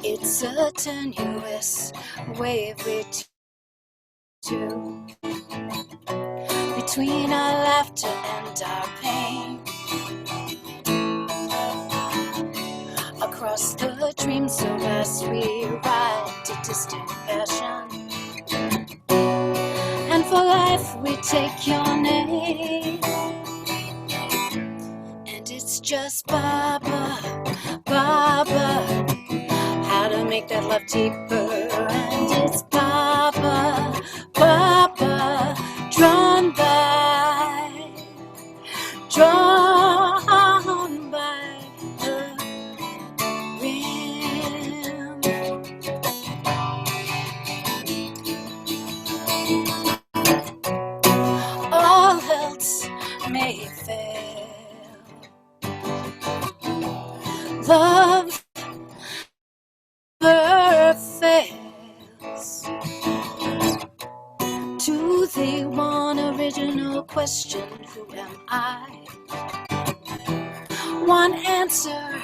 It's a tenuous wave between our laughter and our pain. Across the dreams so vast we ride to distant passion, and for life we take your name. And it's just Baba, Baba, how to make that love deeper. And it's Baba, Baba, drawn by the wind. All else may fail, love never fails. To the one original question, who am I? One answer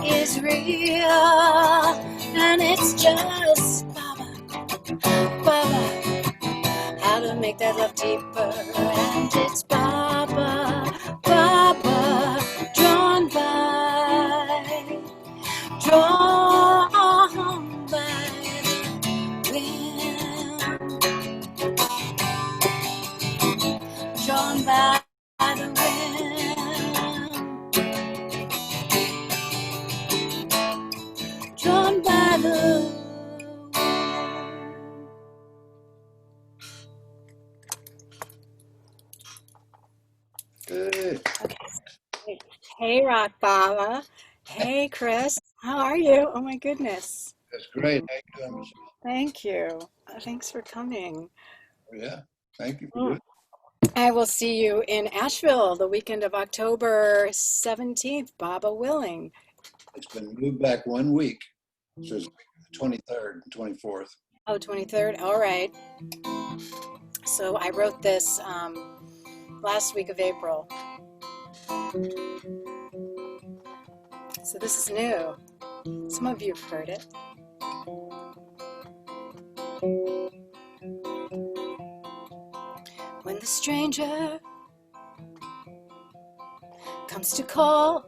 is real, and it's just Baba, Baba, how to make that love deeper. And it's Baba, Baba, drawn by the wind, drawn by the wind, drawn by the wind. Good. Okay. Hey, Rock Baba. Hey, Chris. How are you? Oh my goodness. That's great. How you doing, Michelle? Thank you. Thanks for coming. Yeah, thank you for doing it. I will see you in Asheville the weekend of October 17th, Baba willing. It's been moved back 1 week, so it's the 23rd and 24th. Oh, 23rd? All right. So I wrote this last week of April. So this is new. Some of you have heard it. When the stranger comes to call,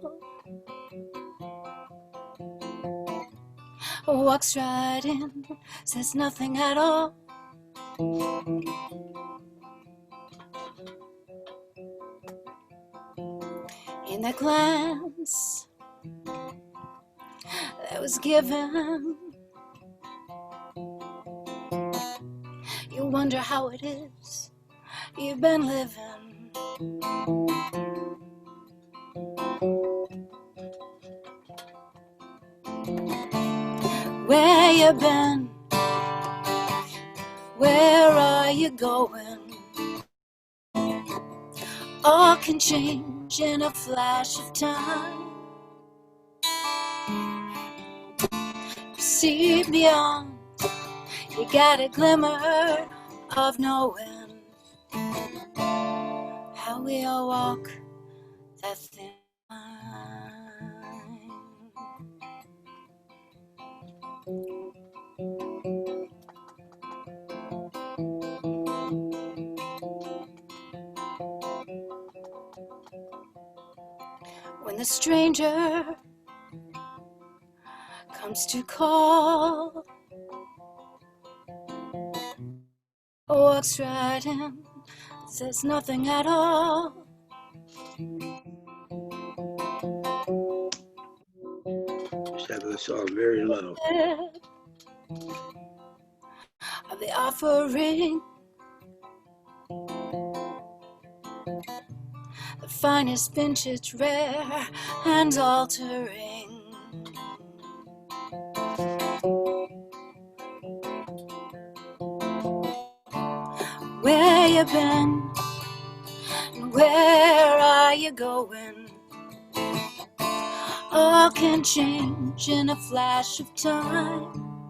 walks right in, says nothing at all. In that glance that was given, you wonder how it is you've been living. Where you been? Where are you going? All can change in a flash of time. You see beyond, you got a glimmer of knowing how we all walk that thin line. When the stranger comes to call, walks right in, says nothing at all. Just have the song very low. Of the offering, the finest vintage, rare and altering. Where you been? And where are you going? All can change in a flash of time.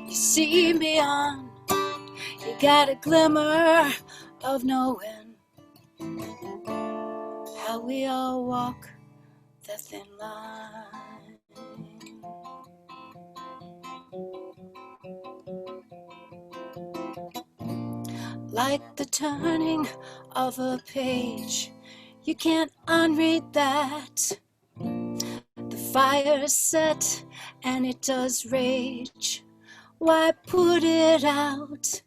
You see beyond, you got a glimmer of knowing how we all walk the thin line. Like the turning of a page, you can't unread that. The fire's set and it does rage. Why put it out?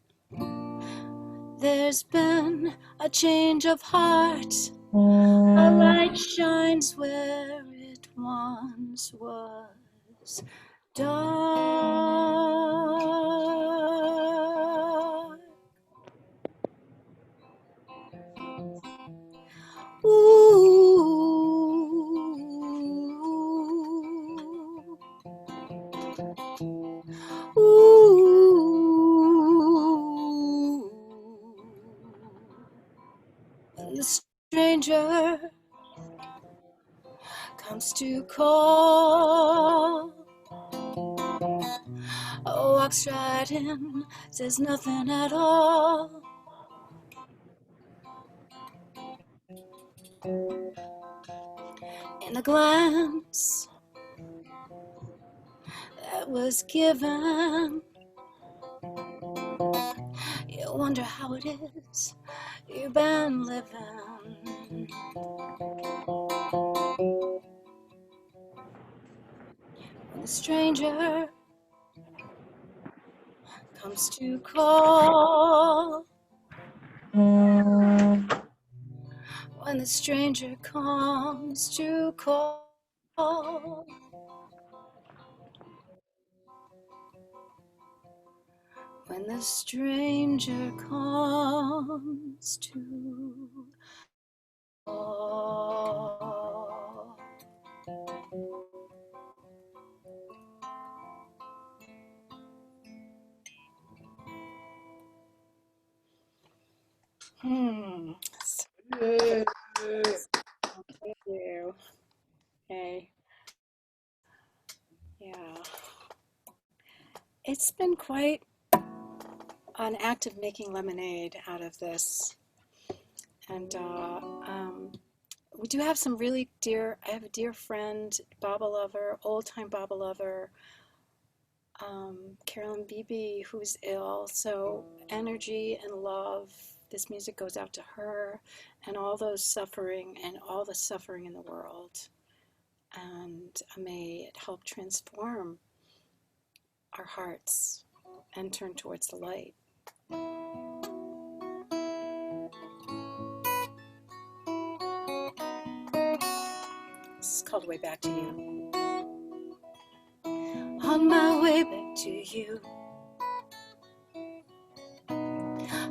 There's been a change of heart. A light shines where it once was dark. Ooh. Ooh. The stranger comes to call, walks right in, says nothing at all. In the glance that was given, you wonder how it is you've been living. When the stranger comes to call, when the stranger comes to call, when the stranger comes to call. Yay. Thank you. Hey. Yeah. It's been quite an act of making lemonade out of this. And we do have some really I have a dear friend, Baba lover, old time Baba lover, Carolyn Beebe, who's ill. So energy and love, this music goes out to her and all those suffering and all the suffering in the world. And may it help transform our hearts and turn towards the light. This is called Way Back to You. On my way back to you,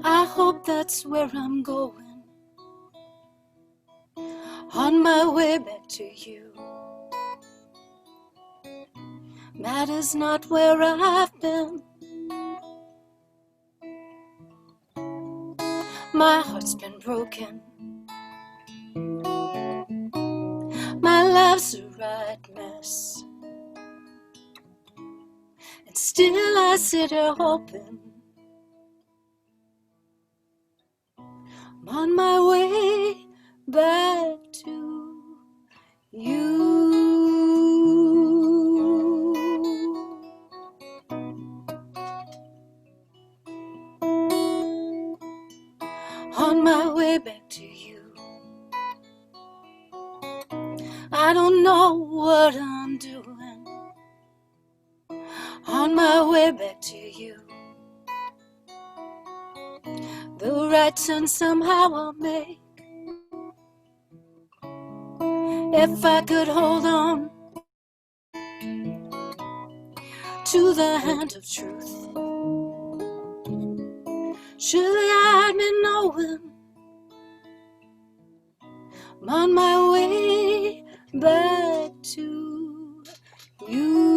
I hope that's where I'm going. On my way back to you, matters not where I've been. My heart's been broken, my life's a right mess, and still I sit here hoping I'm on my way back to you. On my way back to you, I don't know what I'm doing. On my way back to you, the right turn somehow I'll make. If I could hold on to the hand of truth, surely I'd be knowing I'm on my way back to you.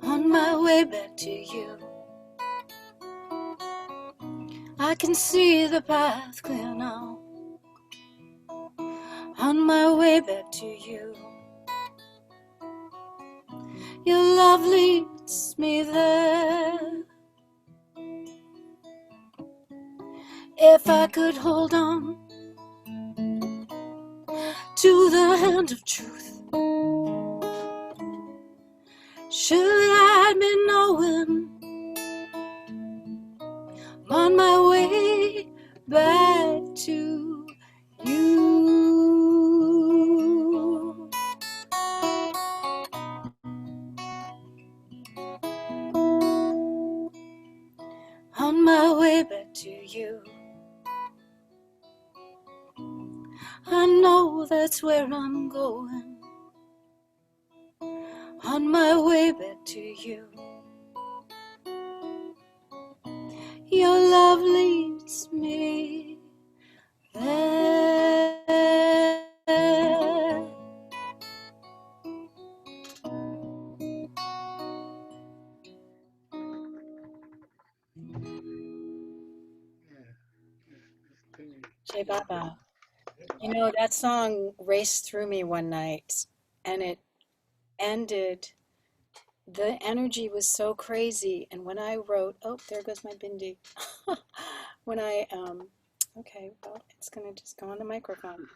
On my way back to you, I I can see the path clear now, on my way back to you. Your love leads me there. If I could hold on to the hand of truth, surely I'd be knowing I'm on my way back to you. On my way back to you. I know that's where I'm going. On my way back to you. Your love leads me there. Jay Baba. You know, that song raced through me one night, and it ended. The energy was so crazy. And when I wrote, oh, there goes my bindi. When I, okay, well, it's going to just go on the microphone.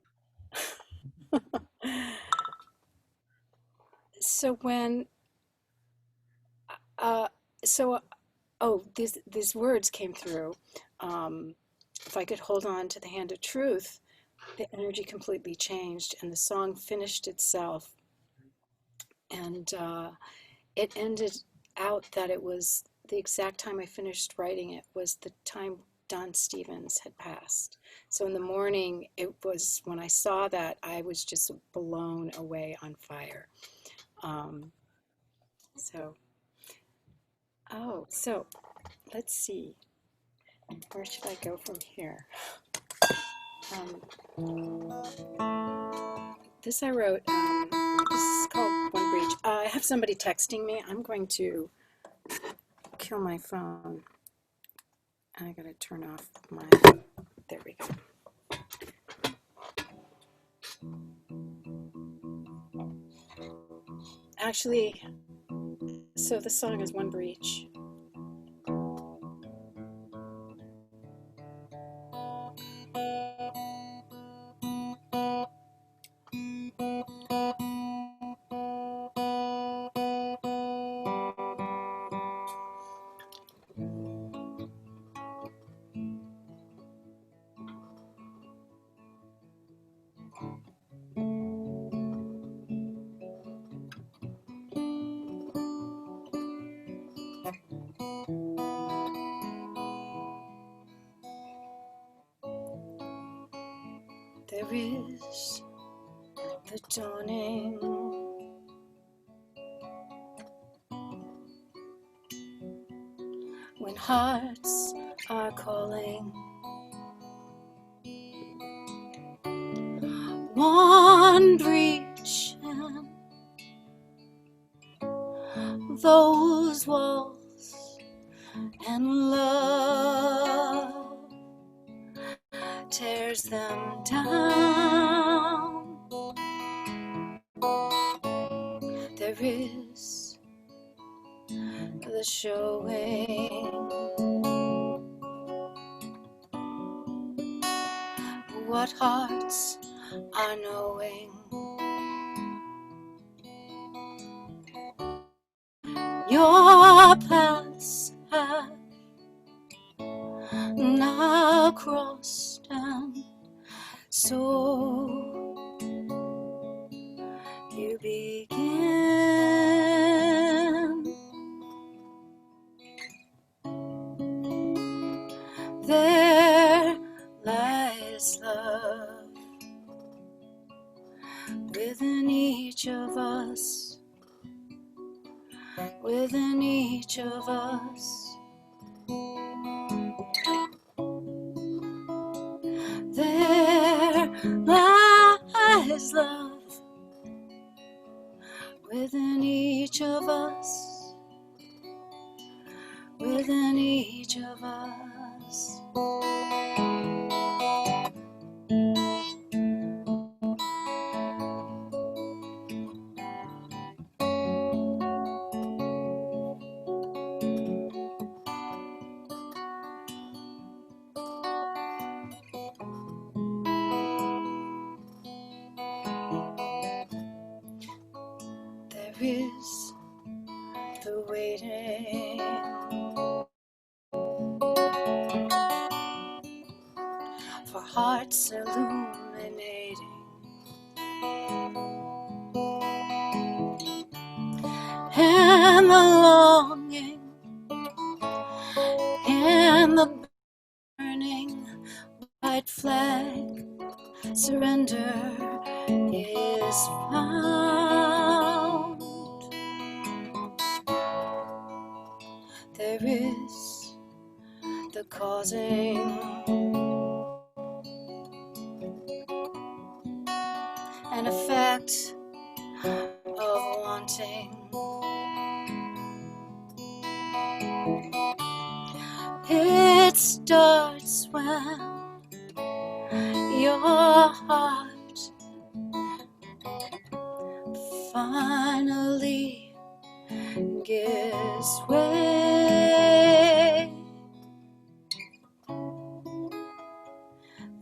So when, so, oh, these words came through. If I could hold on to the hand of truth, the energy completely changed, and the song finished itself. And it ended out that it was the exact time I finished writing it was the time Don Stevens had passed. So in the morning, it was when I saw that, I was just blown away on fire. So let's see. Where should I go from here? This I wrote, this is called One Breach. I have somebody texting me. I'm going to kill my phone. I gotta turn off my, there we go. Actually, so the song is One Breach. There is the dawning, when hearts are calling. One breach and those walls, and love tears them down. There is the showing what hearts are knowing. Your paths have now crossed, and so you begin. There lies love within each of us, within each of us. There lies love within each of us, within each of us. is the waiting for hearts illuminating, and the longing and the burning white flag surrender is found. There is the causing and effect of wanting. It starts when your heart finally gives way.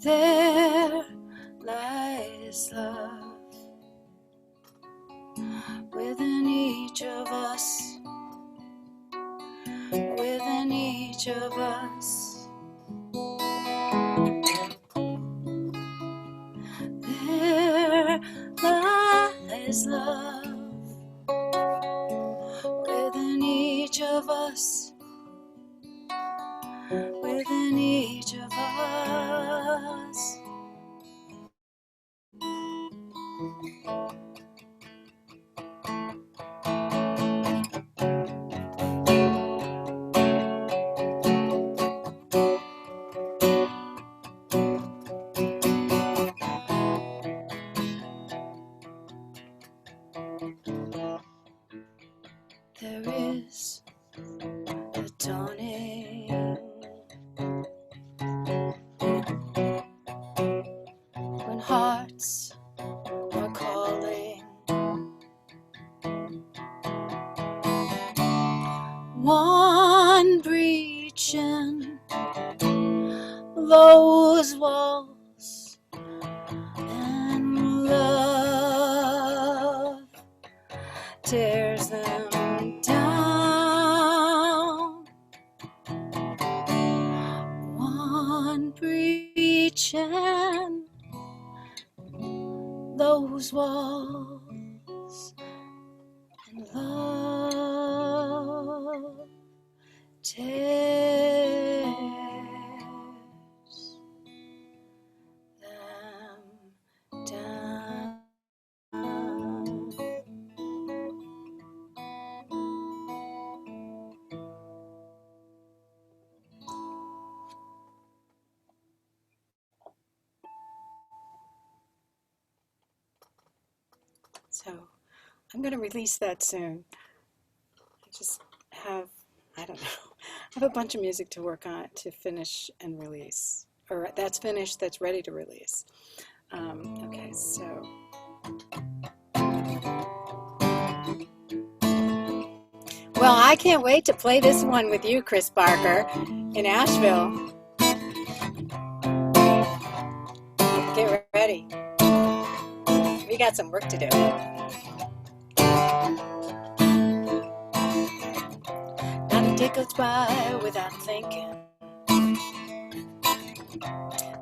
There lies love within each of us, within each of us. There lies love within each of us, within each of us. There is the dawning when hearts are calling. One breach in those walls, and love tears them down. One breach in those walls, and love tears them down. So I'm going to release that soon. I just have, I don't know, I have a bunch of music to work on to finish and release. Or that's finished, that's ready to release. Okay, so. Well, I can't wait to play this one with you, Chris Barker, in Asheville. Get ready. We got some work to do. Not a day goes by without thinking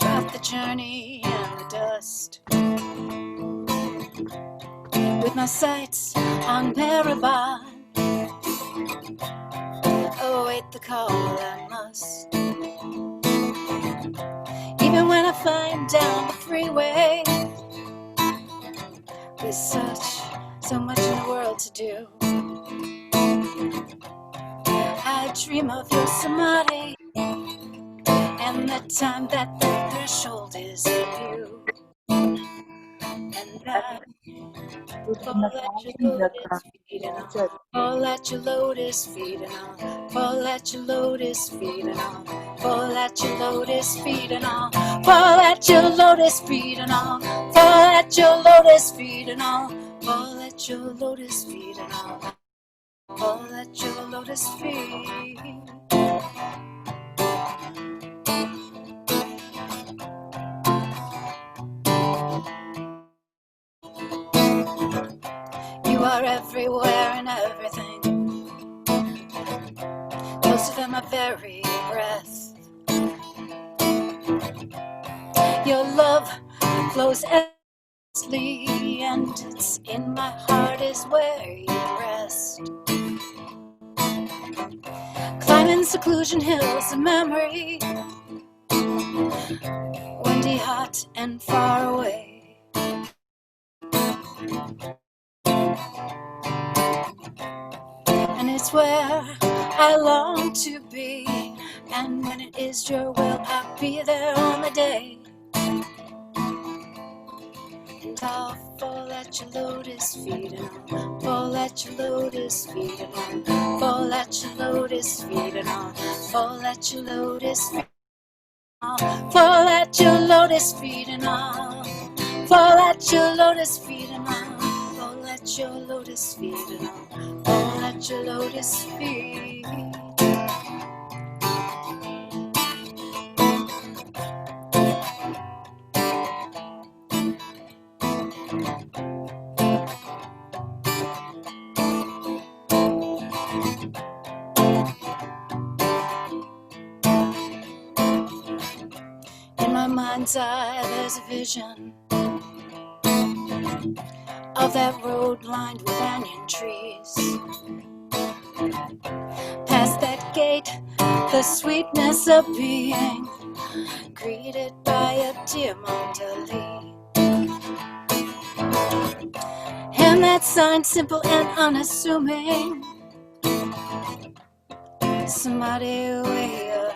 about the journey and the dust. With my sights on Maribon, await the call I must. Even when I find down the freeway, there's so much in the world to do. I dream of your samadhi and the time that the threshold is you. And I fall at your lotus feet and I'll fall at your lotus feet and I'll fall at your lotus feet and I'll fall at your lotus feet and I'll fall at your lotus feet and I'll fall at your lotus feet and I'll fall at your lotus feet and I'll fall at your lotus feet. You are everywhere and everything, closer than my very breath. Your love flows endlessly, and it's in my heart is where you rest. Climbing seclusion hills of memory, windy, hot, and far away. And it's where I long to be, and when it is your will, I'll be there on the day. And I'll fall at your lotus feet, and I'll fall at your lotus feet, and I'll fall at your lotus feet, and I'll fall at your lotus feet. I'll fall at your lotus feet, and I'll fall at your lotus feet, and I'll fall at your lotus feet, and I'll fall at your lotus feet. In my mind's eye, there's a vision of that road lined with onion trees. Past that gate, the sweetness of being greeted by a dear Mondalee. And that sign, simple and unassuming, somebody way up,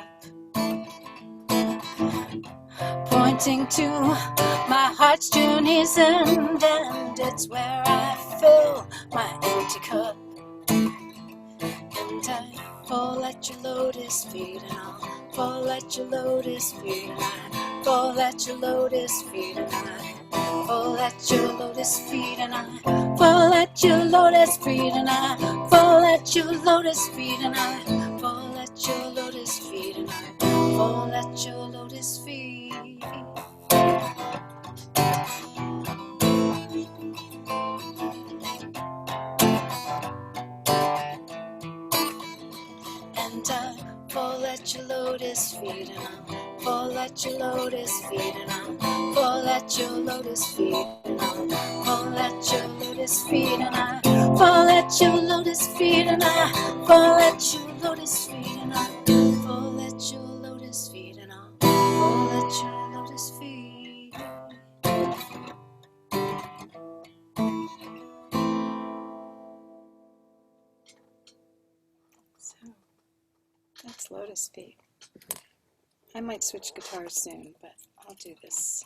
pointing to my heart's journey's end, and it's where I fill my empty cup. And I fall at your lotus feet, and I'll fall at your lotus feet, and I fall at your lotus feet, and I fall at your lotus feet, and I fall at your lotus feet, and I fall at your lotus feet, and I fall at your lotus feet, and I fall at your lotus feet. And I fall at your lotus feet, and I fall at your lotus feet, and I fall at your lotus feet, and I fall at your lotus feet, and I fall at your lotus feet, and I fall at your lotus feet, and I fall at your lotus feet, and I fall at your lotus feet. So that's Lotus Feet. I might switch guitars soon, but I'll do this.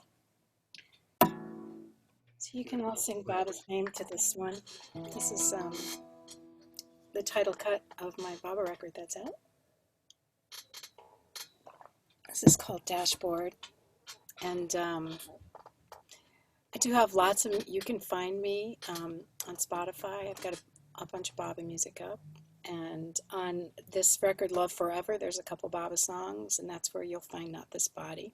So you can all sing Baba's name to this one. This is the title cut of my Baba record that's out. This is called Dashboard. And I do have lots of, you can find me on Spotify. I've got a bunch of Baba music up. And on this record, Love Forever, there's a couple Baba songs, and that's where you'll find Not This Body.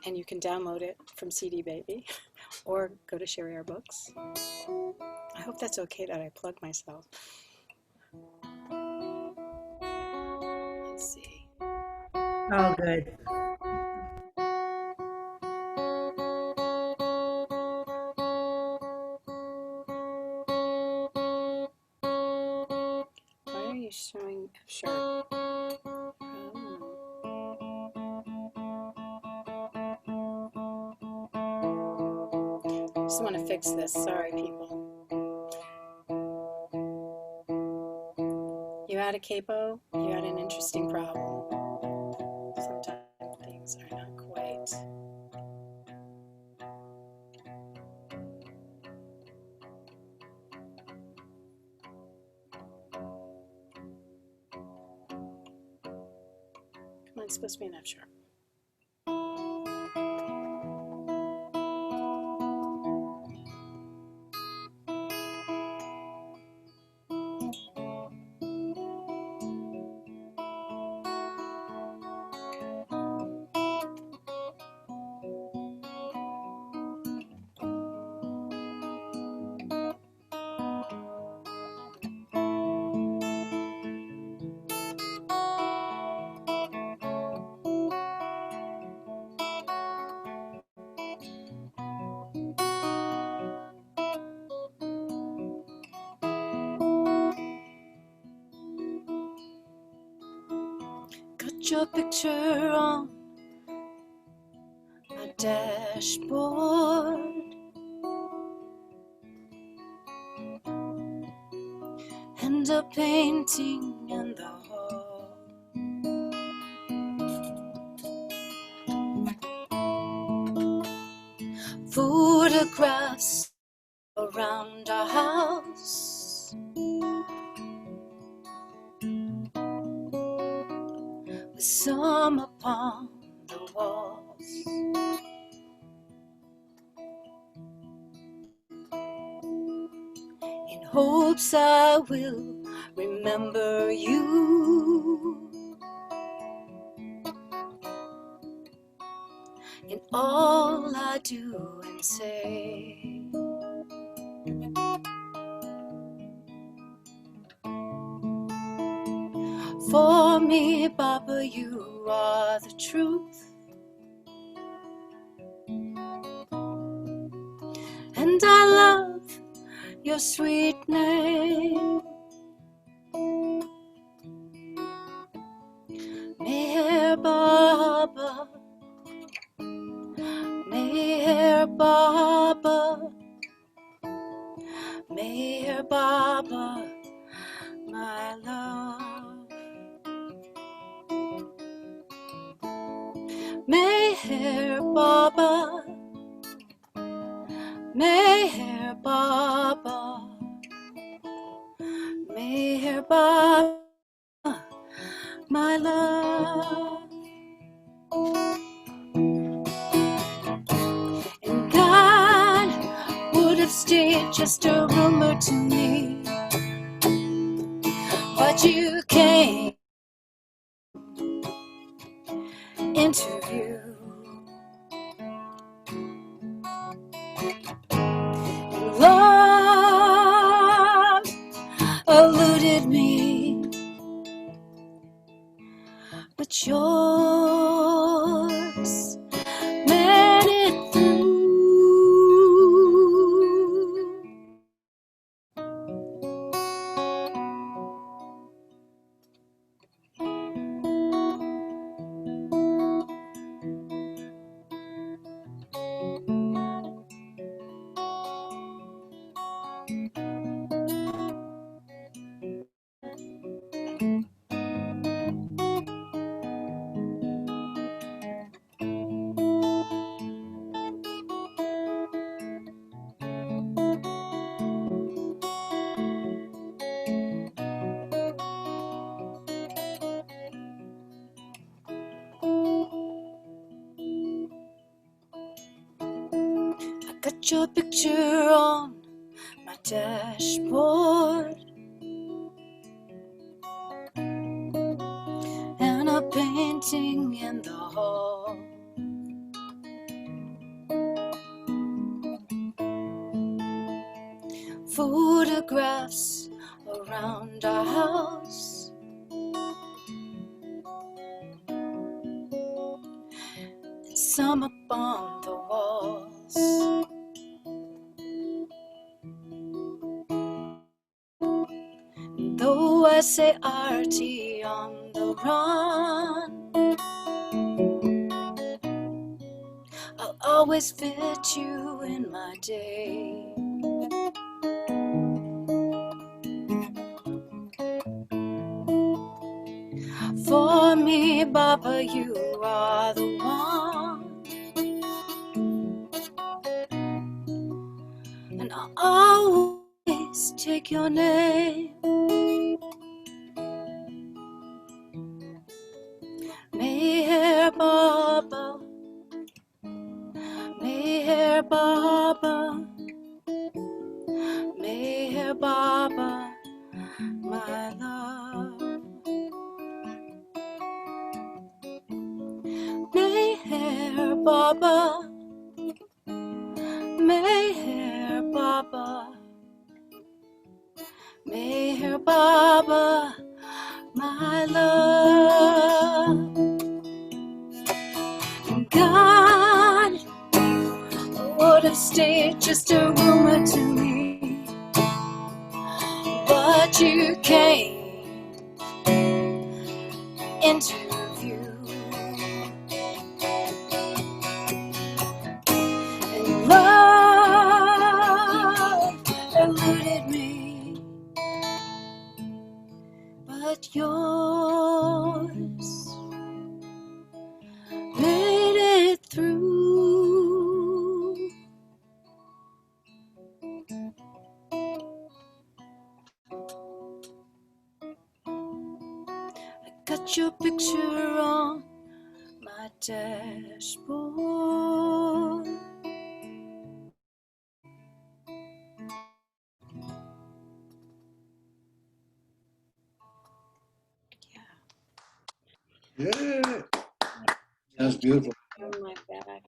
And you can download it from CD Baby or go to Sherry R Books. I hope that's okay that I plug myself. Let's see. Oh, good. Why are you showing F sharp? I just want to fix this. Sorry, people. You had a capo, you had an interesting problem. Sometimes things are not quite. Come on, it's supposed to be an F sharp. got your picture on my dashboard, and a painting in the hall. Photographs around our house, with some upon the walls. In hopes I will remember you in all I do and say. For me, Baba, you are the truth, and I love your sweet name. Meher Baba, Meher Baba, Meher Baba, my love. Meher Baba, Meher Baba, Meher Baba, my love. And God would have stayed just a rumor to me, but you came into view. Love eluded me, but yours made it through. I got your picture on my dashboard, and a painting in the hall. Photographs around our house, and some upon the walls. Though I say arty on the run, I'll always fit you in my day. For me, Baba, you are the one, and I'll always take your name. Meher Baba, Meher Baba, Meher Baba, my love. Meher Baba, Meher Baba, Meher Baba, my love. God would have stayed just a rumor to me, but you came into view. Put your picture on my dashboard. Yeah. Sounds beautiful. On my back.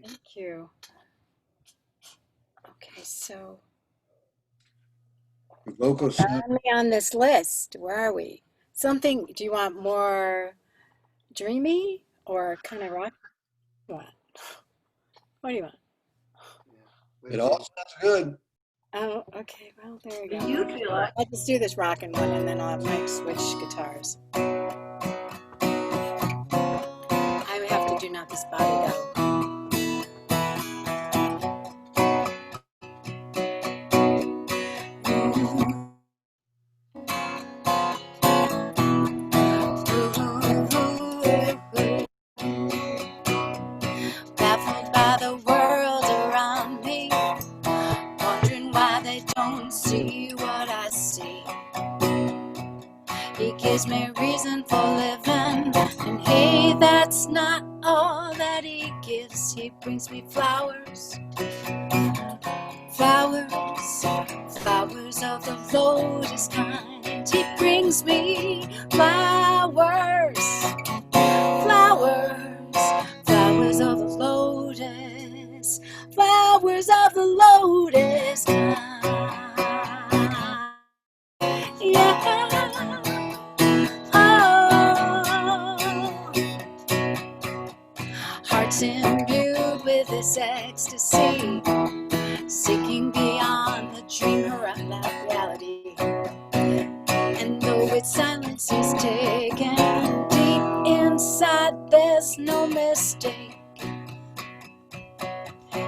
Thank you. Okay, so Your vocals sound. finally on this list, where are we? Something, do you want more dreamy or kind of rock? What? What do you want? It all sounds good. Oh, okay, well, there we go. You feel it. I'll just do this rockin' one and then I'll have Mike switch guitars. I have to do Not This Body though. Baffled by the world around me, wondering why they don't see what I see. He gives me reason for living, and hey, that's not all that he gives. He brings me flowers, flowers, flowers of the lotus kind. He brings me flowers, flowers, flowers of the lotus, flowers of the lotus kind. Yeah. Hearts imbued with this ecstasy, seeking beyond the dream around that reality. And though it's silence he's taken, deep inside there's no mistake.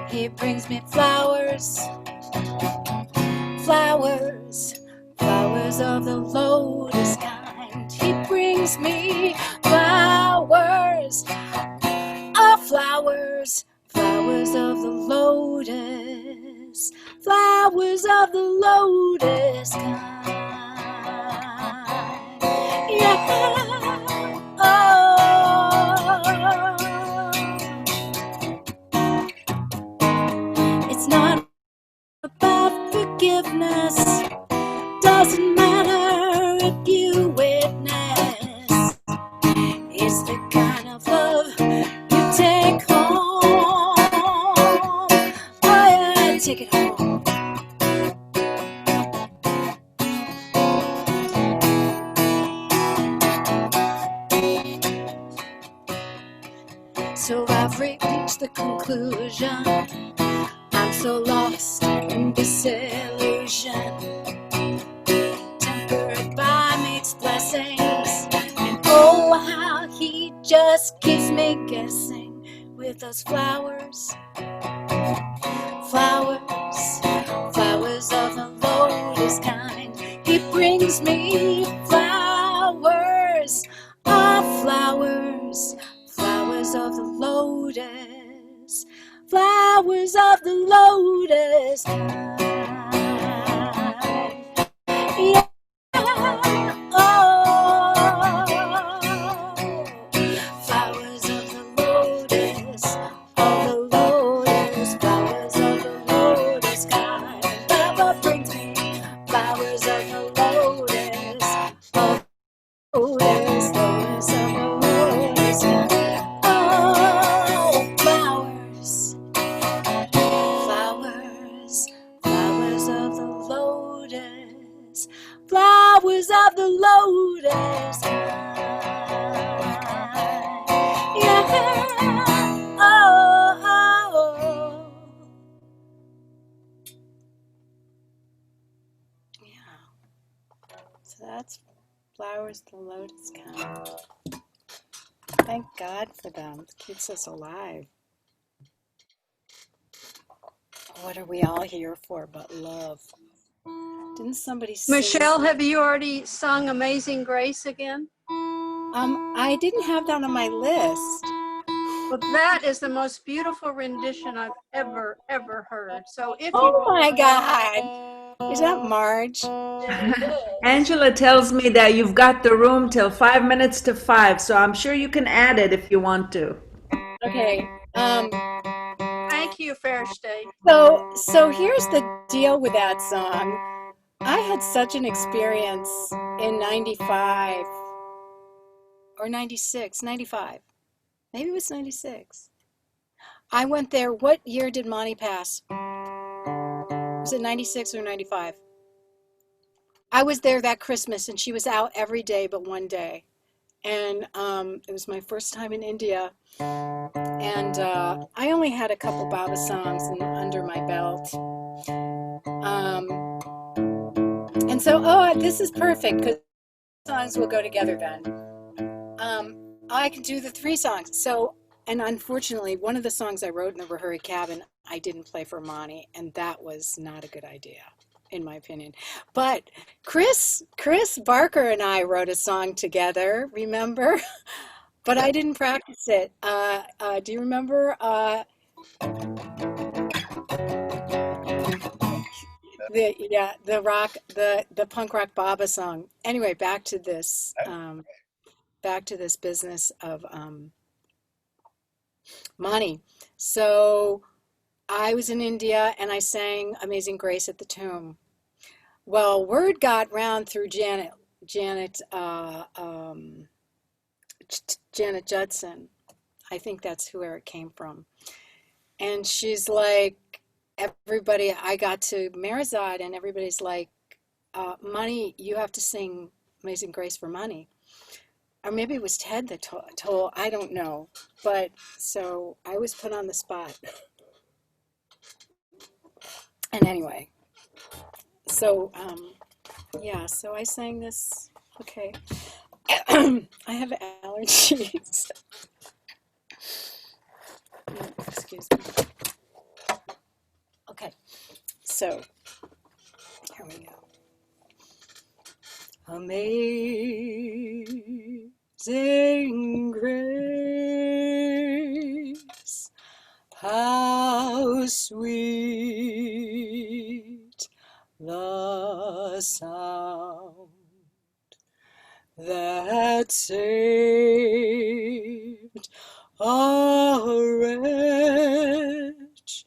He brings me flowers, flowers, flowers of the lotus kind. He brings me flowers, flowers, flowers of the lotus, flowers of the lotus kind. Yeah. Oh. It's not about forgiveness. Doesn't matter if you witness. It's the kind of love take home. Oh yeah, take it home. So I've reached the conclusion, I'm so lost in this illusion, tempered by mixed blessings. And oh, how he just keeps me guessing with those flowers, flowers, flowers of the lotus kind. He brings me flowers, flowers, flowers of the lotus, flowers of the lotus kind. Yeah. Flowers of the lotus, all the lotus, flowers of the lotus kind. Baba brings me flowers of the lotus, all the lotus, lotus of the lotus kind. Oh, flowers, flowers, flowers of the lotus, flowers of the lotus kind. Yeah. Oh, oh, oh. Yeah. So that's flowers of the lotus kind. Thank God for them. It keeps us alive. What are we all here for but love? Didn't somebody sing? Michelle, have you already sung Amazing Grace again? I didn't have that on my list. Well, that is the most beautiful rendition I've ever heard. So if Oh my God. Is that Marge? Angela tells me that you've got the room till 5 minutes to 5, so I'm sure you can add it if you want to. Okay. Thank you, Fair State. So here's the deal with that song. I had such an experience in 95 or 96, 95. Maybe it was 96. I went there. What year did Monty pass? Was it 96 or 95? I was there that Christmas and she was out every day but one day. And it was my first time in India. And I only had a couple Baba songs under my belt. And so, this is perfect because songs will go together then. I can do the three songs. So, and unfortunately, one of the songs I wrote in the Rahuri cabin, I didn't play for Monty, and that was not a good idea, in my opinion. But Chris Barker and I wrote a song together, remember? But I didn't practice it. Do you remember the punk rock Baba song? Anyway, back to this business of Monty. So I was in India and I sang Amazing Grace at the Tomb. Well, word got round through Janet Janet Judson. I think that's where it came from. And she's like, everybody, I got to Marizad and everybody's like, Money, you have to sing Amazing Grace for Money. Or maybe it was Ted that told, I don't know. But so I was put on the spot. And anyway, so so I sang this. Okay. I have allergies. Excuse me. Okay, so here we go. Amazing grace, how sweet the sound that saved a wretch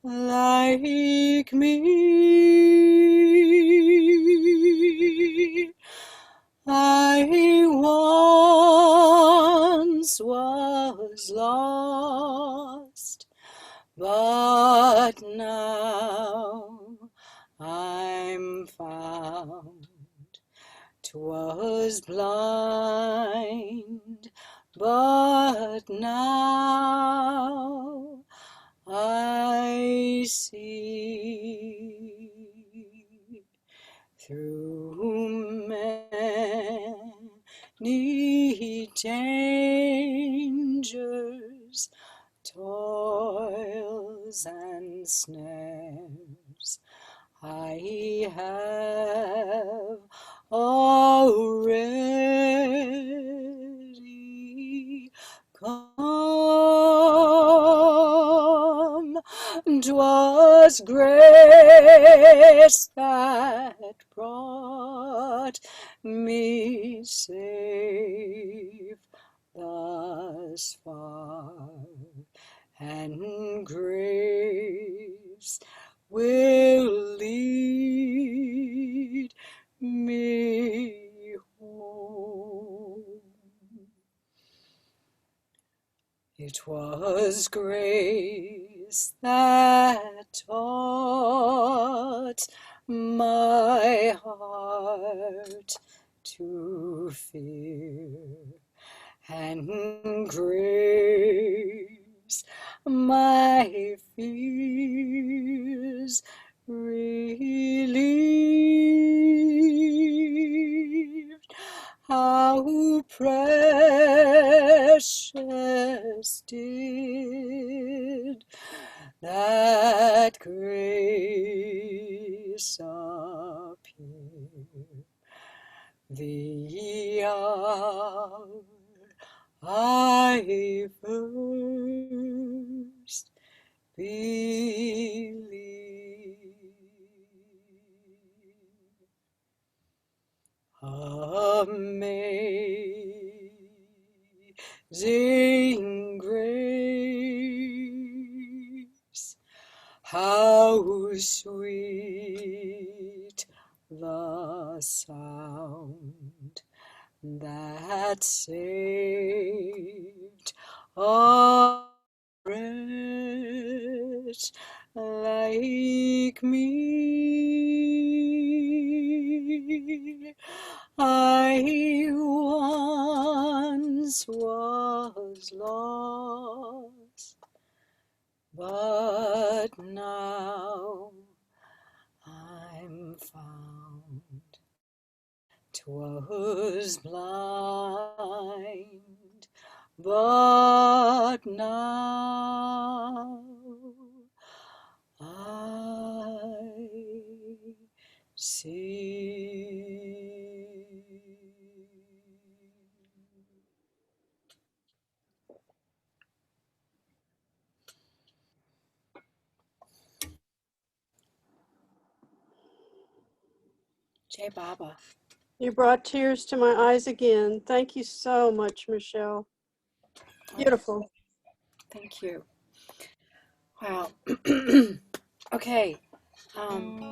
like me. I once was lost, but now I'm found. 'Twas blind, but now I see. Through many dangers, toils, and snares, I have already come. 'Twas grace that brought me safe thus far, and grace will lead me home. It was grace that taught my heart to fear, and grace my fears relieved. How precious did that grace appear the hour I first believed. amazing grace, how sweet the sound that saved a wretch like me. I once was lost, but now I'm found. 'Twas blind, but now I see. Jai Baba. You brought tears to my eyes again. Thank you so much, Michelle. Beautiful. Thank you. Wow. Okay. Um,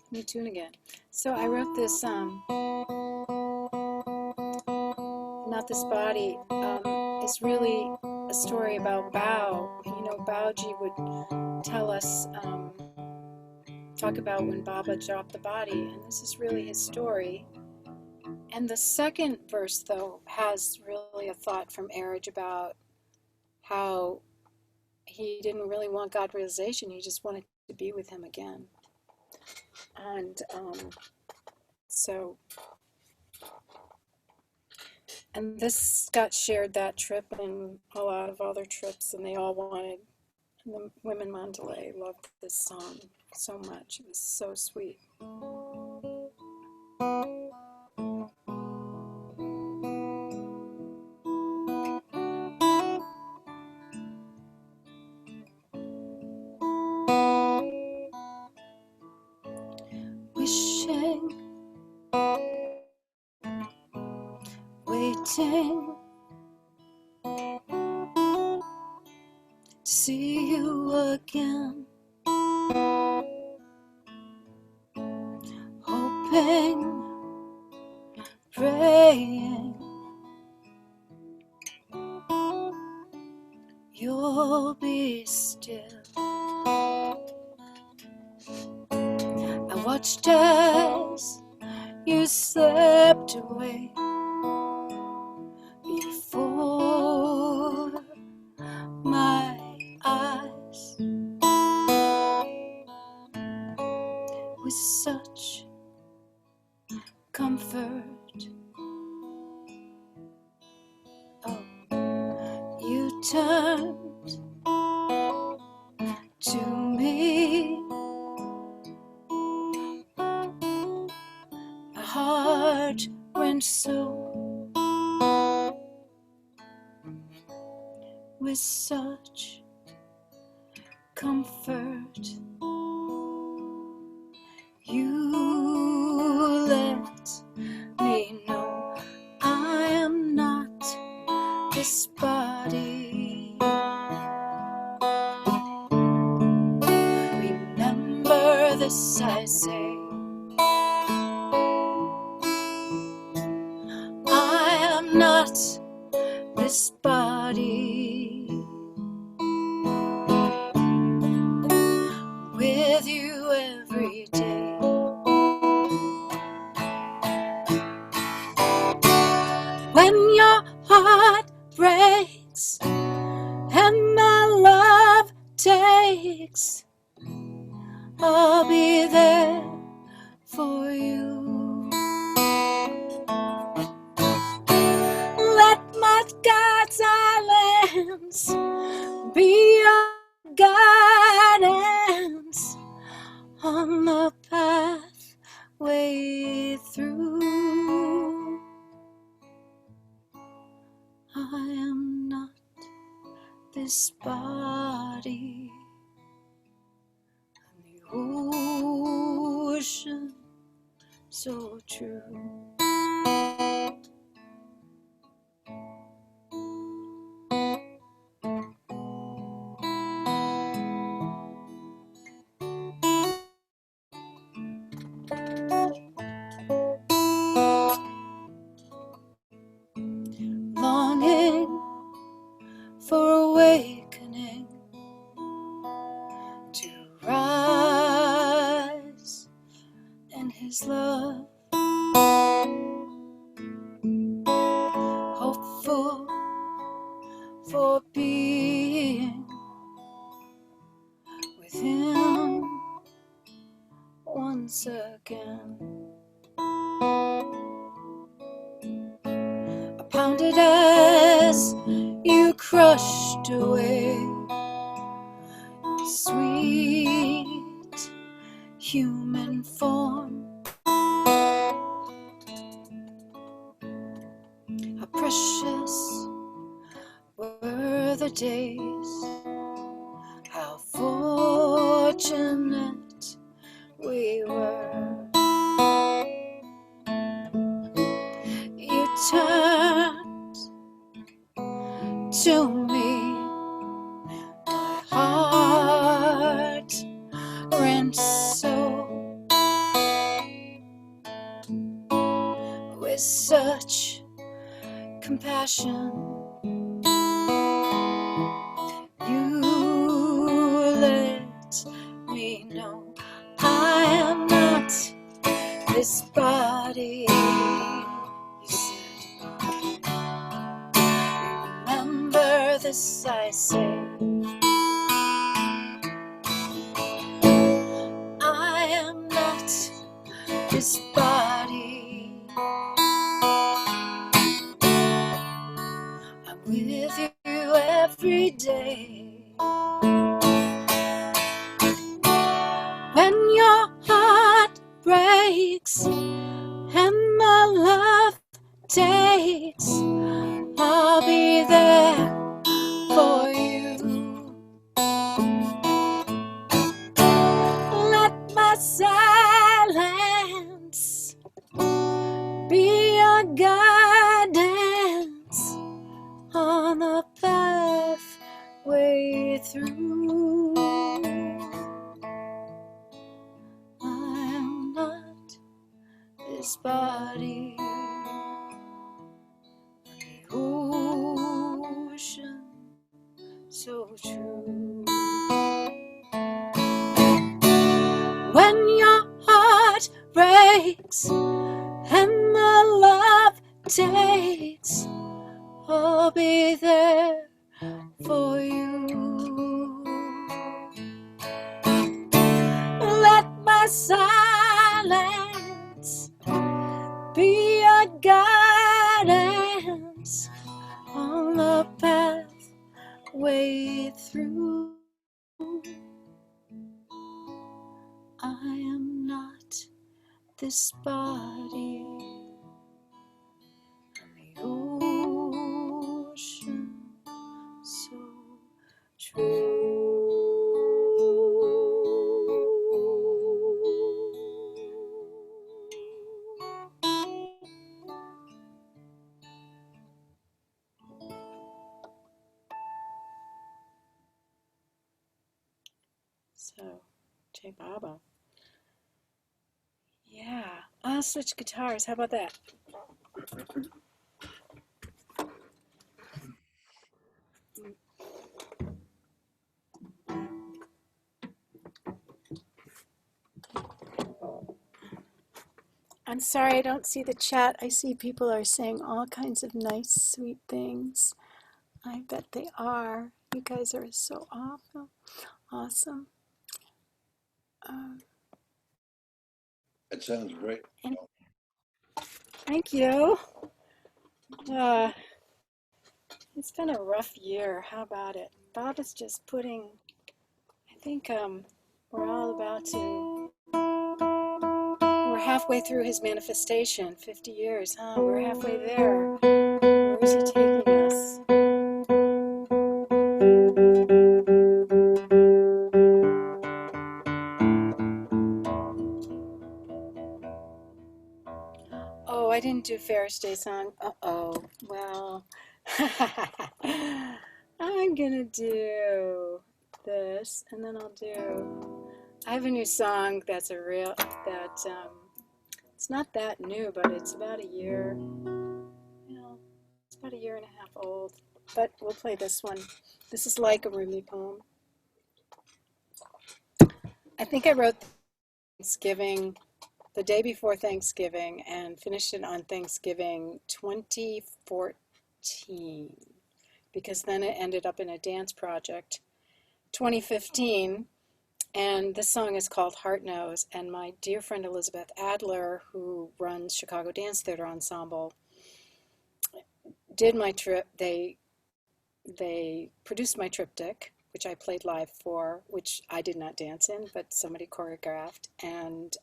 Let me tune again. So I wrote this, Not This Body, is really a story about Bao. You know, Baoji would tell us, talk about when Baba dropped the body, and this is really his story. And the second verse, though, has really a thought from Erich about how he didn't really want God realization, he just wanted to be with him again. And so, and this got shared that trip and a lot of other trips, and they all wanted, and the women Mandalay loved this song so much. It was so sweet. Wishing, waiting, see you again, hoping, praying you'll be still. I watched as you slept away before my eyes with such comfort. Oh, you turned to me, my heart went so with such comfort. You let me know I am not this body. Remember this, I say, I am not this body. With you every day. When your heart breaks and my love takes, I'll be there for you. Let my God's islands be your guidance on the pathway through. I am not this body. so true. Longing for awakening to rise in his love, hopeful for being with him once again. Pounded as you crushed away sweet human form. How precious were the days, how fortunate we were. You turned to me, my heart rent so, with such compassion. You let me know I am not this body. You said, remember this, I say, I am not this body. I'm with you every day. When your heart breaks and my love takes, I'll be there for you. Let my silence be your guidance on the pathway through. I'm not this body. The ocean so true. When your heart breaks and my love takes, I'll be there for you. Let my silence be your guidance on the pathway through. I am not this body. The ocean so true. So, Jay Baba. Yeah, I'll switch guitars. How about that? I'm sorry I don't see the chat. I see people are saying all kinds of nice, sweet things. I bet they are. You guys are so awesome. Awesome. That sounds great. And thank you. Uh, it's been a rough year. How about it? Bob is just putting, I think we're all about to, we're halfway through his manifestation, 50 years, huh? We're halfway there. Where is he taking us? didn't do Ferris Day song. Uh-oh. Well, I'm gonna do this, and then I have a new song that's it's not that new, but it's about a year, it's about a year and a half old. But we'll play this one. This is like a Rumi poem. I think I wrote Thanksgiving the day before Thanksgiving and finished it on Thanksgiving 2014 because then it ended up in a dance project 2015. And this song is called Heart Knows. And my dear friend Elizabeth Adler, who runs Chicago Dance Theater Ensemble, did my trip. They produced my triptych, which I played live for, which I did not dance in, but somebody choreographed. And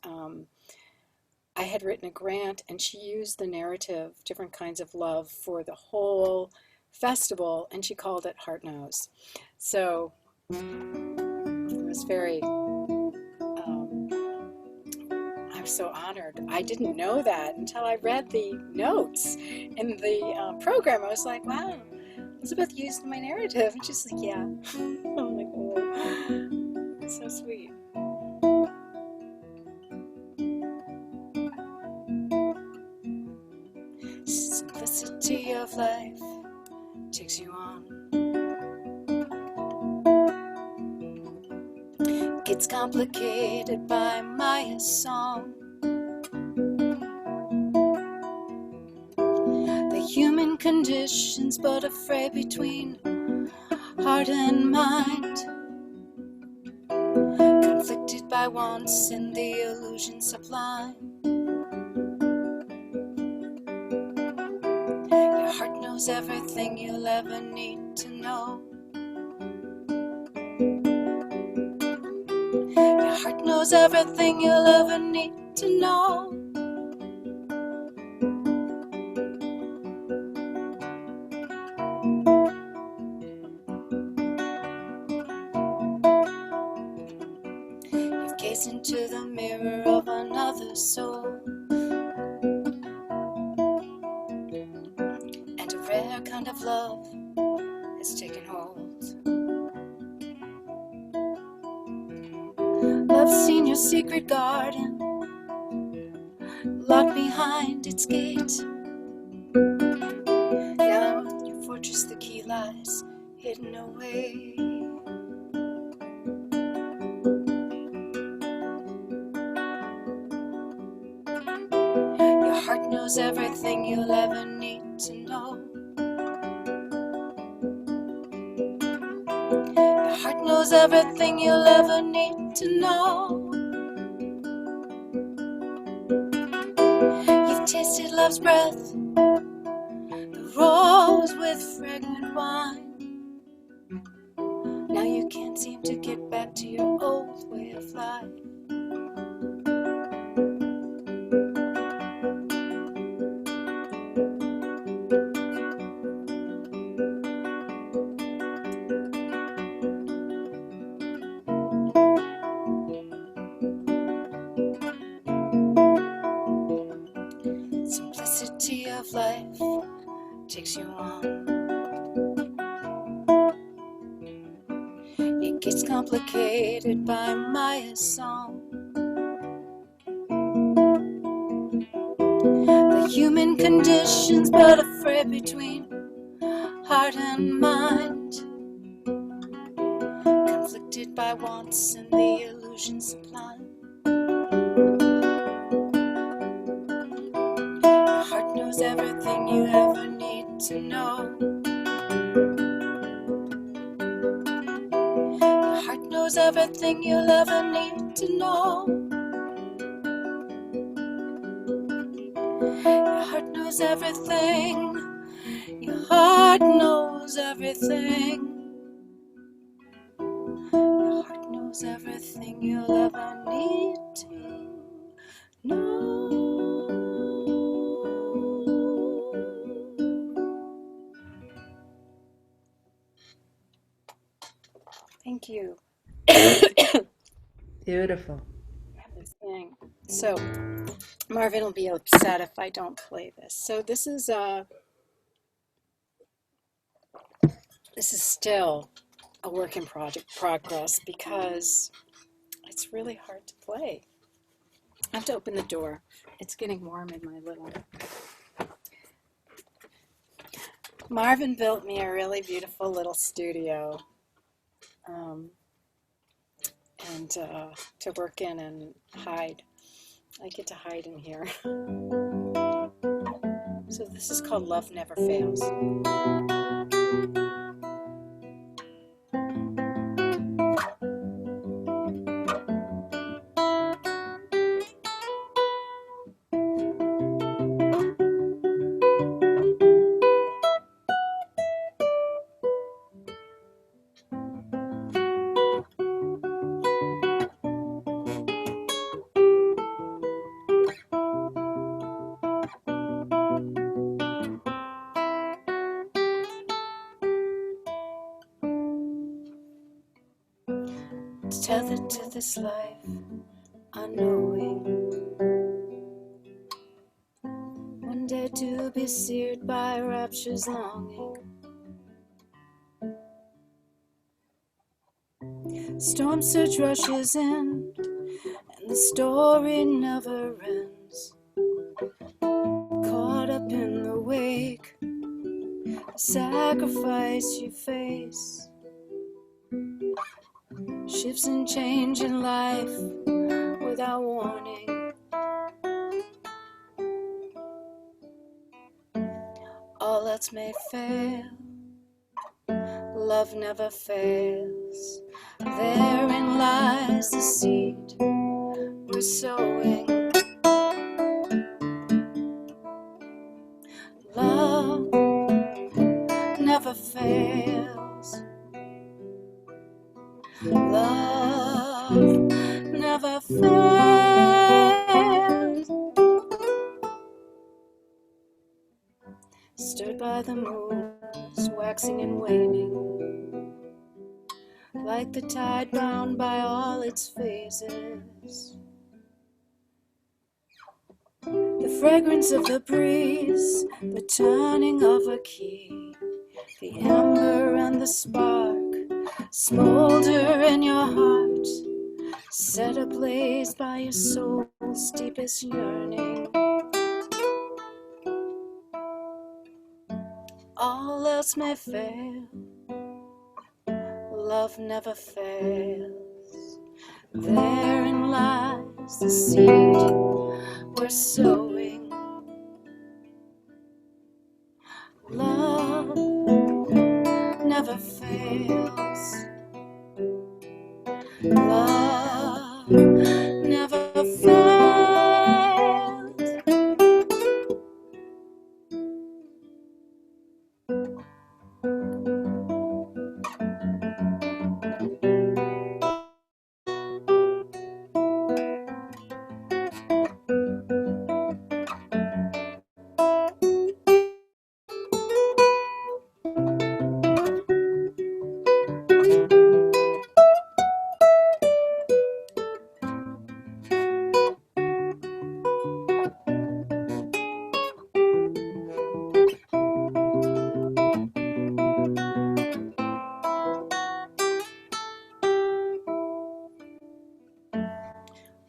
I had written a grant, and she used the narrative, Different Kinds of Love, for the whole festival, and she called it Heart Knows. So it was very, I was so honored. I didn't know that until I read the notes in the program. I was like, wow, Elizabeth used my narrative. And she's like, yeah. I'm like, oh, it's so sweet. Simplicity of life takes you on. Gets complicated by Maya's song. The human condition's but a fray between heart and mind, conflicted by wants in the illusion sublime. Your heart knows everything you'll ever need to know. Your heart knows everything you'll ever need to know. You've gazed into the mirror of another soul, and a rare kind of love has taken hold. Love's seen your secret garden, locked behind its gate. Now in your fortress the key lies hidden away. Your heart knows everything you'll ever need to know. Your heart knows everything you'll ever need to know. You've tasted love's breath, the rose with fragrant wine. Now you can't seem to get back to your old way of life. Simplicity of life takes you on. It gets complicated by Maya's song. The human condition's but a fray between heart and mind, conflicted by wants and the illusion sublime. Your heart knows everything you ever need to know. Your heart knows everything you'll ever need to know. Your heart knows everything. Your heart knows everything. Your heart knows everything you'll ever need to know. Thank you. Beautiful. I have this thing. So Marvin will be upset if I don't play this. So this is still a work in progress because it's really hard to play. I have to open the door. It's getting warm in my little. Marvin built me a really beautiful little studio, and to work in and hide. I get to hide in here. So this is called Love Never Fails. Tethered to this life, unknowing, one day to be seared by rapture's longing. Storm surge rushes in, and the story never ends. Caught up in the wake, the sacrifice you face. Shifts and change in life without warning. All else may fail, love never fails. Therein lies the seed we're sowing. Love never fails. Love never fails. Stirred by the moon's waxing and waning, like the tide bound by all its phases. The fragrance of the breeze, the turning of a key, the ember and the spark smolder in your heart, set ablaze by your soul's deepest yearning. All else may fail, love never fails. Therein lies the seed we're sowing. Love never fails. Love never fails.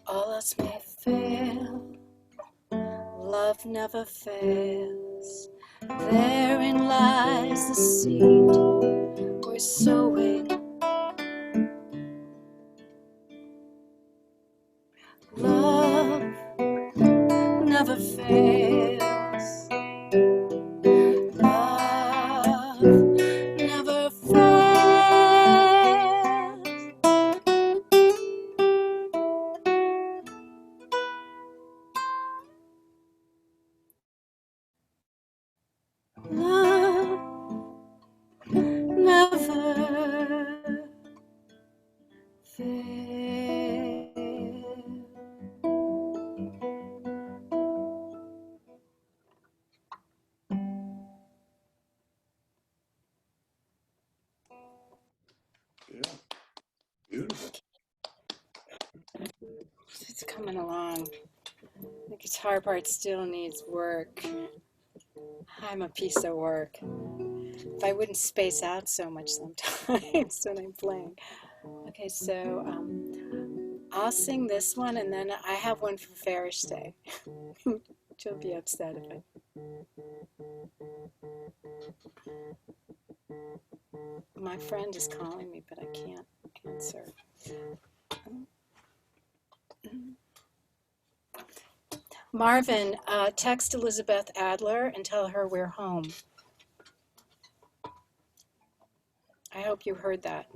All else may fail, love never fails. Therein lies the seed we're sowing. Love never fails. Love never fails. Love never fails. Yeah, beautiful. It's coming along. The guitar part still needs work. I'm a piece of work. If I wouldn't space out so much sometimes when I'm playing. Okay, so I'll sing this one, and then I have one for Farish Day. She'll be upset if I... My friend is calling me, but I can't answer. Marvin, text Elizabeth Adler and tell her we're home. I hope you heard that.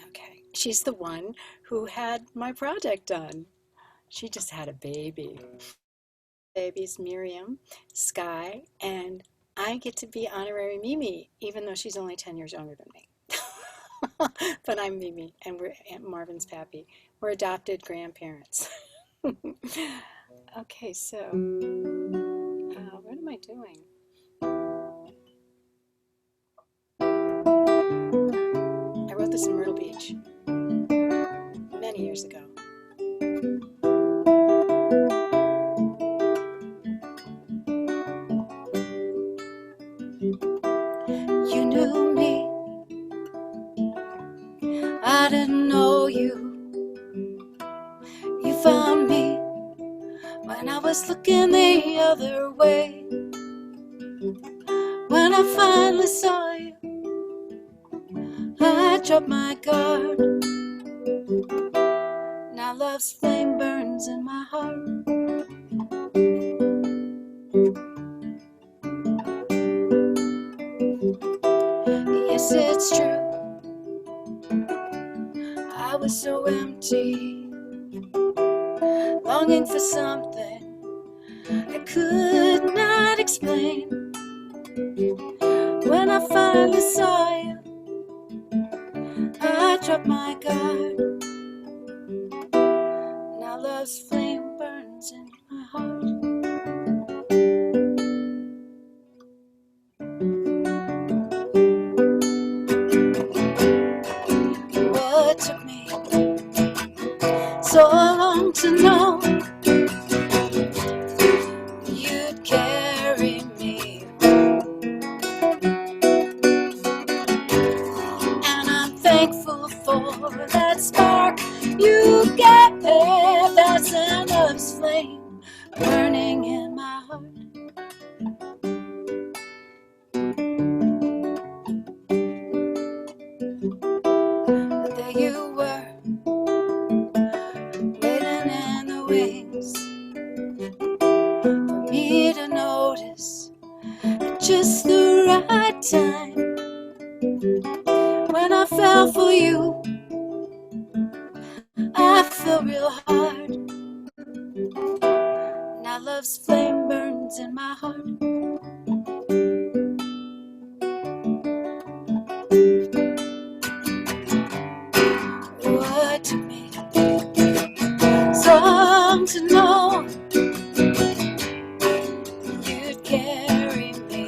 Okay, she's the one who had my project done. She just had a baby. Babies Miriam, Sky, and I get to be honorary Mimi, even though she's only 10 years younger than me. But I'm Mimi, and we're Aunt Marvin's Pappy. We're adopted grandparents. Okay, so what am I doing? I wrote this in Myrtle Beach many years ago. You knew me, I didn't know you. You found me when I was looking the other way. When I finally saw you, I dropped my guard. Now love's flame burns in my heart. Yes, it's true, I was so empty, longing for something I could not explain. When I finally saw you, I dropped my guard. Now love's flame burns in my heart. What took me so long to know you'd carry me? And I'm thankful for that spark you gave. That's love's flame burning in my heart. There you were, waiting in the wings for me to notice at just the right time. When I fell for you, I fell real hard. Now love's flame burns in my heart. What took me so long to know you'd carry me?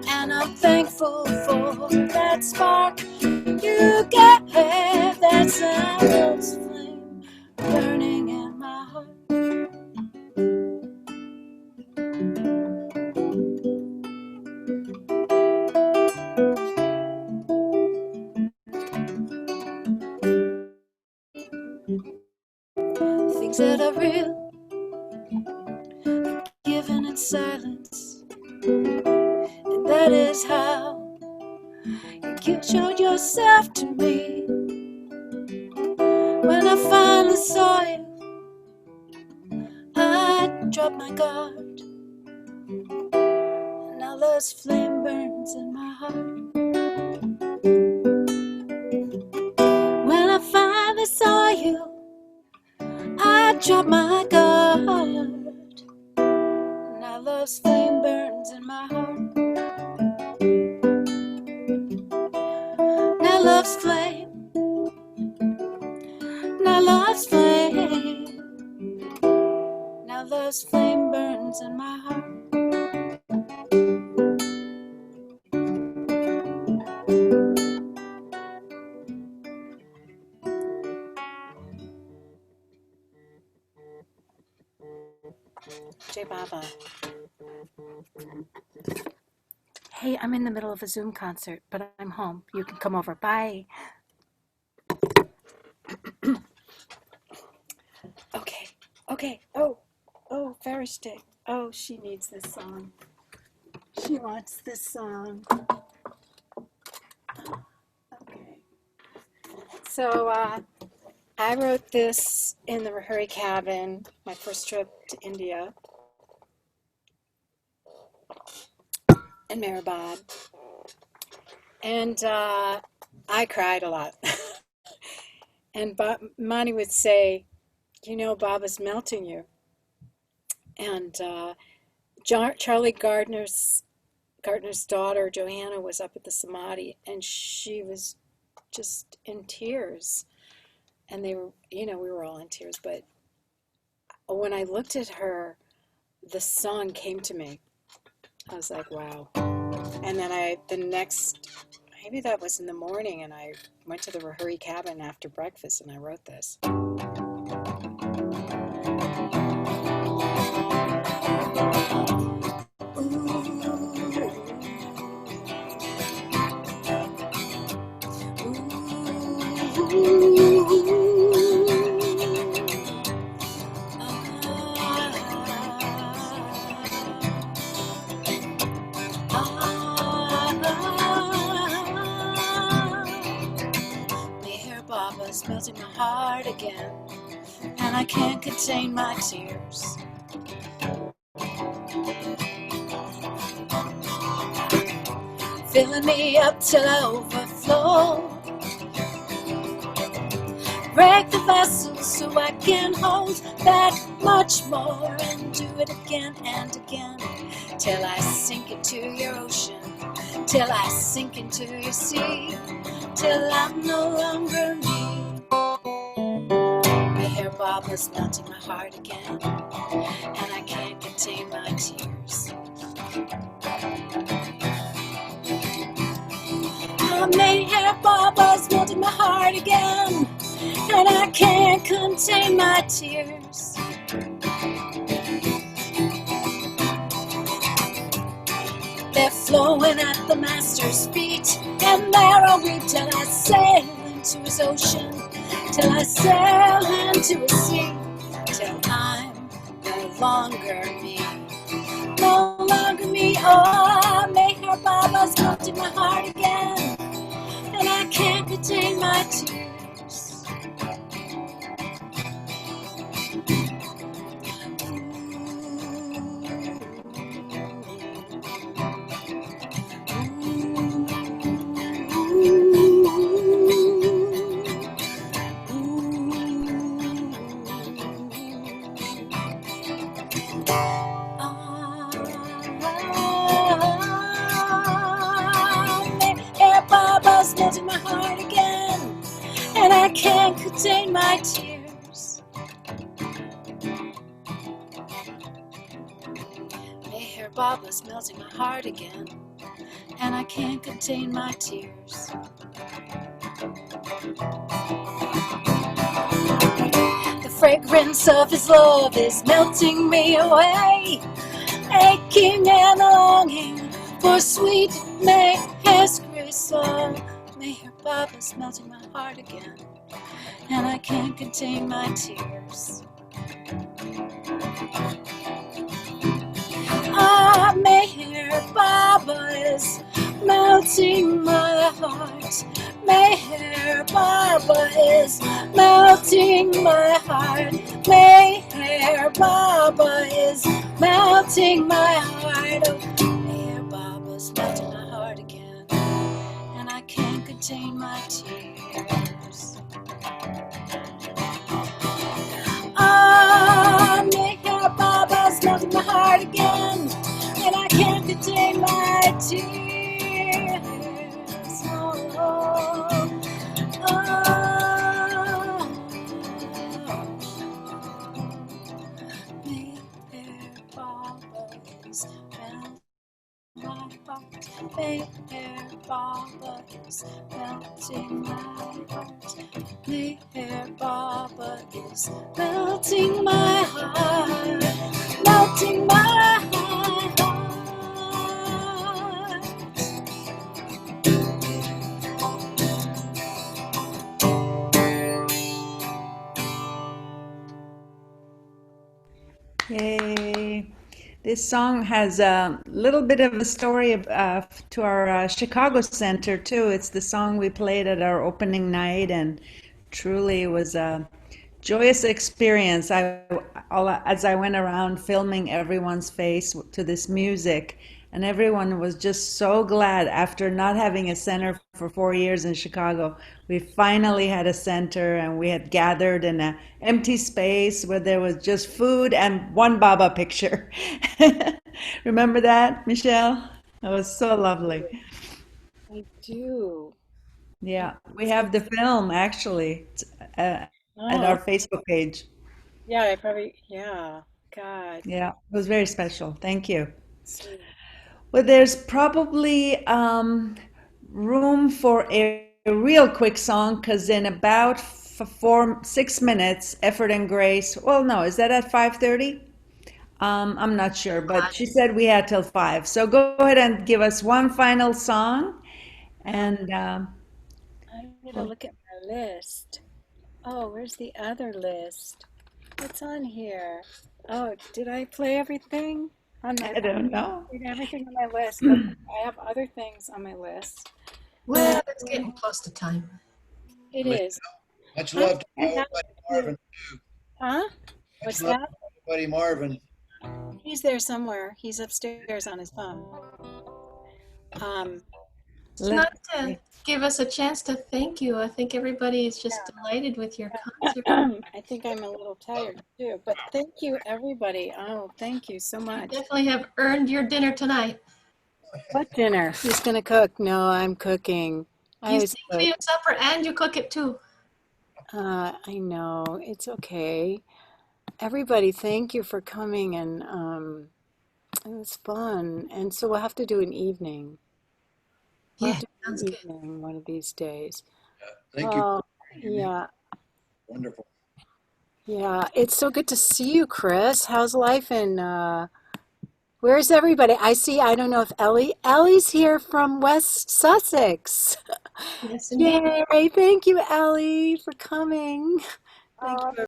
And I'm thankful for that spark you gave. That's love's flame burning in my heart. Things that are real, given in silence, and that is how you showed yourself to me. When I finally saw you, I dropped my guard. Now love's flame burns in my heart. When I finally saw you, I dropped my guard. Now love's flame burns in my heart. Now love's flame, now love's flame, now love's flame burns in my heart. Baba. Hey, I'm in the middle of a Zoom concert, but I'm home. You can come over. Bye. Okay. Okay. Oh, Fairy Stick. Oh, she needs this song. She wants this song. Okay. So I wrote this in the Rahuri cabin, my first trip to India in Mehrabad. And I cried a lot. And Mani would say, you know, Baba's melting you. And Charlie Gardner's daughter, Johanna, was up at the Samadhi, and she was just in tears. And they were, you know, we were all in tears. But when I looked at her, the song came to me. I was like, wow. And then maybe that was in the morning, and I went to the Rahuri cabin after breakfast, and I wrote this. Meher Baba's melting my heart again, and I can't contain my tears. Filling me up till I overflow. Break the vessel so I can hold that much more, and do it again and again, till I sink into your ocean, till I sink into your sea, till I'm no longer me. Meher Baba's melting my heart again, and I can't contain my tears. Meher Baba's melting my heart again, and I can't contain my tears. They're flowing at the master's feet, and there I'll weep till I sail into his ocean, till I sail into his sea, till I'm no longer me. No longer me. Oh, Meher Baba's melting my heart again, and I can't contain my tears. Meher Baba's melting my heart again, and I can't contain my tears. Meher Baba's melting my heart again, and I can't contain my tears. The fragrance of his love is melting me away, aching and longing for sweet Meher's grace. Oh, Meher Baba's melting my heart again, and I can't contain my tears. Ah, Meher Baba is melting my heart. Meher Baba is melting my heart. Meher Baba is melting my heart. Oh, Meher Baba's melting my heart again, and I can't contain my tears. Ah, Meher Baba's melting my heart again, and I can't contain my tears. Oh, Meher Baba's melting my heart. Meher Baba is melting my heart. Meher Baba is melting my heart, melting my heart. Yay. This song has a little bit of a story to our Chicago Center, too. It's the song we played at our opening night, and truly it was a joyous experience. As I went around filming everyone's face to this music, and everyone was just so glad after not having a center for 4 years in Chicago. We finally had a center, and we had gathered in an empty space where there was just food and one Baba picture. Remember that, Michelle? It was so lovely. I do. Yeah, we So, have the film actually at oh, our Facebook page. yeah, I probably, yeah. God, Yeah, it was very special. Thank you. sweet. Well, there's probably room for a real quick song because in about 6 minutes, Effort and Grace. Well, no, is that at 5:30? I'm not sure, but she said we had till 5. So go ahead and give us one final song, Um, and I'm gonna look at my list. Oh, where's the other list? What's on here? Oh, did I play everything on my? I don't know. Played everything on my list. Okay, I have other things on my list. Well, it's getting close to time. It Much, is. much I'm love to gonna our have buddy to- Marvin. Huh? Much What's love that? to our buddy Marvin. He's there somewhere. He's upstairs on his phone. Um, It's Let's not to give us a chance to thank you. I think everybody is just delighted with your concert. I think I'm a little tired too, but thank you, everybody. Oh, thank you so You much. definitely have earned your dinner tonight. What dinner? Who's gonna cook? No, I'm cooking. I You always sing for cook. your supper and you cook it too. I know it's okay. Everybody, thank you for coming, and it was fun. And so we'll have to do an evening. We'll have Yeah, to do sounds an good. evening one of these days. Thank you. Oh, yeah, Wonderful. yeah. It's so good to see you, Chris. How's life in where's everybody? I see, I don't know if Ellie's here from West Sussex. Yes, indeed. Yay. Thank you, Ellie, for coming. Thank you.